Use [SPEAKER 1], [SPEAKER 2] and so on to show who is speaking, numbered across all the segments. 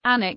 [SPEAKER 1] Anna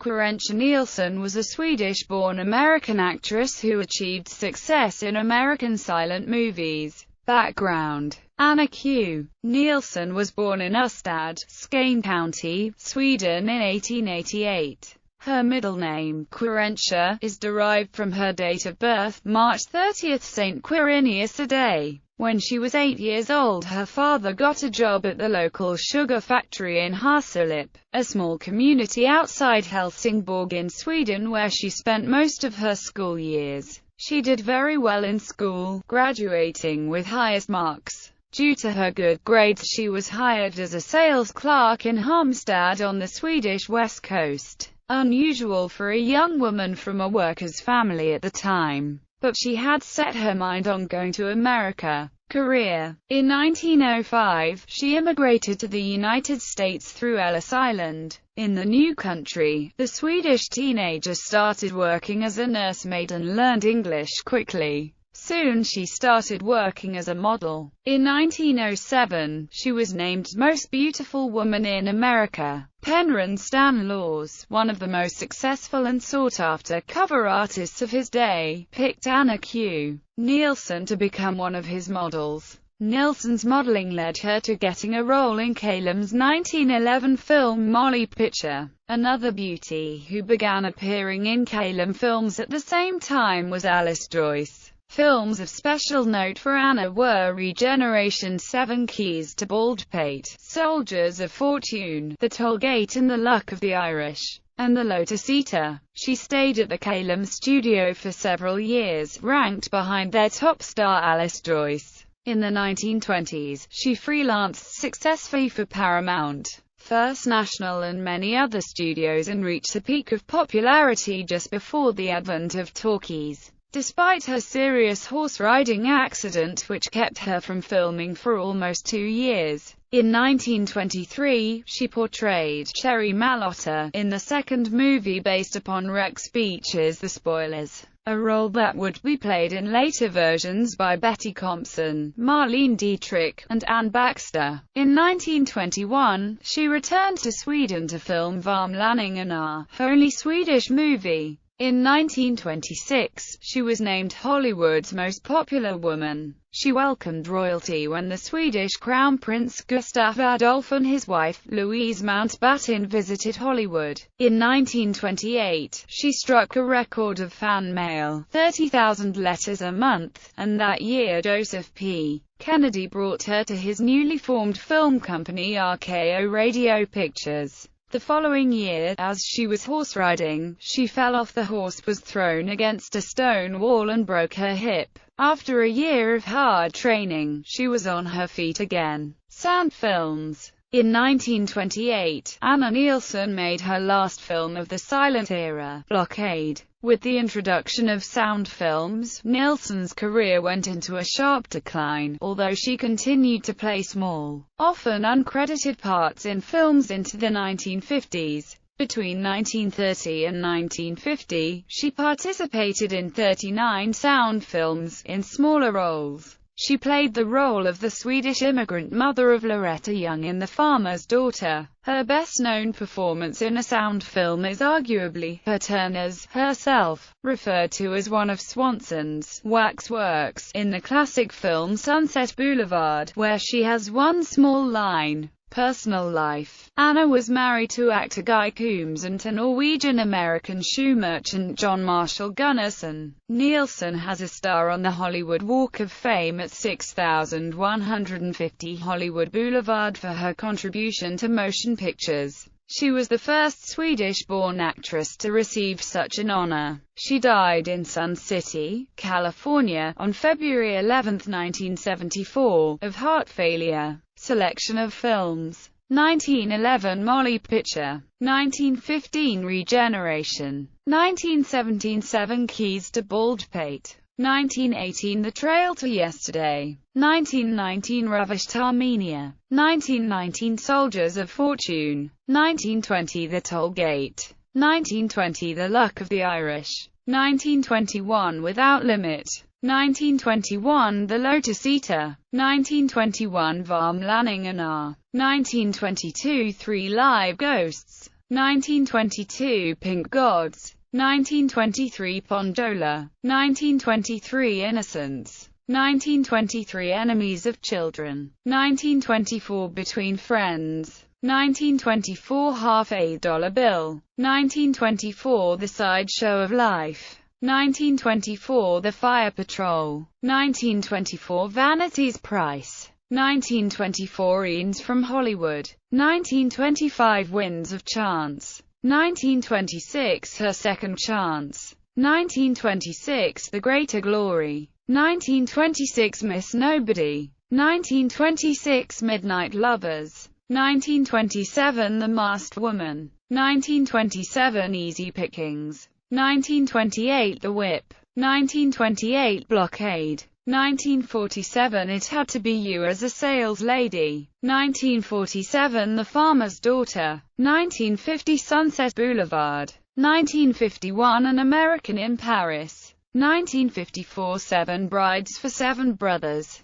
[SPEAKER 1] Nilsson was a Swedish-born American actress who achieved success in American silent movies. Background: Anna Q. Nilsson was born in Ystad, Skane County, Sweden in 1888. Her middle name, Quirentia, is derived from her date of birth, March 30, St. Quirinius a day. When she was 8 years old, her father got a job at the local sugar factory in Haslip, a small community outside Helsingborg in Sweden where she spent most of her school years. She did very well in school, graduating with highest marks. Due to her good grades, she was hired as a sales clerk in Halmstad on the Swedish west coast. Unusual for a young woman from a worker's family at the time, but she had set her mind on going to America. Career: in 1905, she immigrated to the United States through Ellis Island. In the new country, the Swedish teenager started working as a nursemaid and learned English quickly. Soon she started working as a model. In 1907, she was named Most Beautiful Woman in America. Penryn Stanlaws, one of the most successful and sought-after cover artists of his day, picked Anna Q. Nilsson to become one of his models. Nilsson's modeling led her to getting a role in Kalem's 1911 film Molly Pitcher. Another beauty who began appearing in Kalem films at the same time was Alice Joyce. Films of special note for Anna were Regeneration, 7 Keys to Baldpate, Soldiers of Fortune, The Toll Gate and The Luck of the Irish, and The Lotus Eater. She stayed at the Kalem studio for several years, ranked behind their top star Alice Joyce. In the 1920s, she freelanced successfully for Paramount, First National and many other studios and reached a peak of popularity just before the advent of talkies. Despite her serious horse-riding accident which kept her from filming for almost 2 years, in 1923, she portrayed Cherry Malotta in the second movie based upon Rex Beach's The Spoilers, a role that would be played in later versions by Betty Compson, Marlene Dietrich, and Anne Baxter. In 1921, she returned to Sweden to film Värmlänningarna, her only Swedish movie. In 1926, she was named Hollywood's most popular woman. She welcomed royalty when the Swedish Crown Prince Gustaf Adolf and his wife, Louise Mountbatten, visited Hollywood. In 1928, she struck a record of fan mail, 30,000 letters a month, and that year Joseph P. Kennedy brought her to his newly formed film company RKO Radio Pictures. The following year, as she was horse-riding, she fell off the horse, was thrown against a stone wall and broke her hip. After a year of hard training, she was on her feet again. Sound films. In 1928, Anna Nilsson made her last film of the silent era, Blockade. With the introduction of sound films, Nilsson's career went into a sharp decline, although she continued to play small, often uncredited parts in films into the 1950s. Between 1930 and 1950, she participated in 39 sound films, in smaller roles. She played the role of the Swedish immigrant mother of Loretta Young in The Farmer's Daughter. Her best-known performance in a sound film is arguably her turn as herself, referred to as one of Swanson's waxworks, in the classic film Sunset Boulevard, where she has one small line. Personal life. Anna was married to actor Guy Coombs and to Norwegian-American shoe merchant John Marshall Gunnarsson. Nilsson has a star on the Hollywood Walk of Fame at 6150 Hollywood Boulevard for her contribution to motion pictures. She was the first Swedish-born actress to receive such an honor. She died in Sun City, California, on February 11, 1974, of heart failure. Selection of films. 1911 Molly Pitcher, 1915 Regeneration, 1917 7 Keys to Baldpate, 1918 The Trail to Yesterday, 1919 Ravished Armenia, 1919 Soldiers of Fortune, 1920 The Toll Gate, 1920 The Luck of the Irish, 1921 Without Limit, 1921 The Lotus Eater, 1921 Värmlänningarna, 1922 Three Live Ghosts, 1922 Pink Gods, 1923 Pondola, 1923 Innocence, 1923 Enemies of Children, 1924 Between Friends, 1924 Half-a-Dollar Bill, 1924 The Sideshow of Life, 1924 The Fire Patrol, 1924 Vanity's Price, 1924 Eanes from Hollywood, 1925 Winds of Chance, 1926 Her Second Chance, 1926 The Greater Glory, 1926 Miss Nobody, 1926 Midnight Lovers, 1927 The Masked Woman, 1927 Easy Pickings, 1928 The Whip, 1928 Blockade, 1947 It Had to Be You as a Sales Lady, 1947 The Farmer's Daughter, 1950 Sunset Boulevard, 1951 An American in Paris, 1954 Seven Brides for Seven Brothers,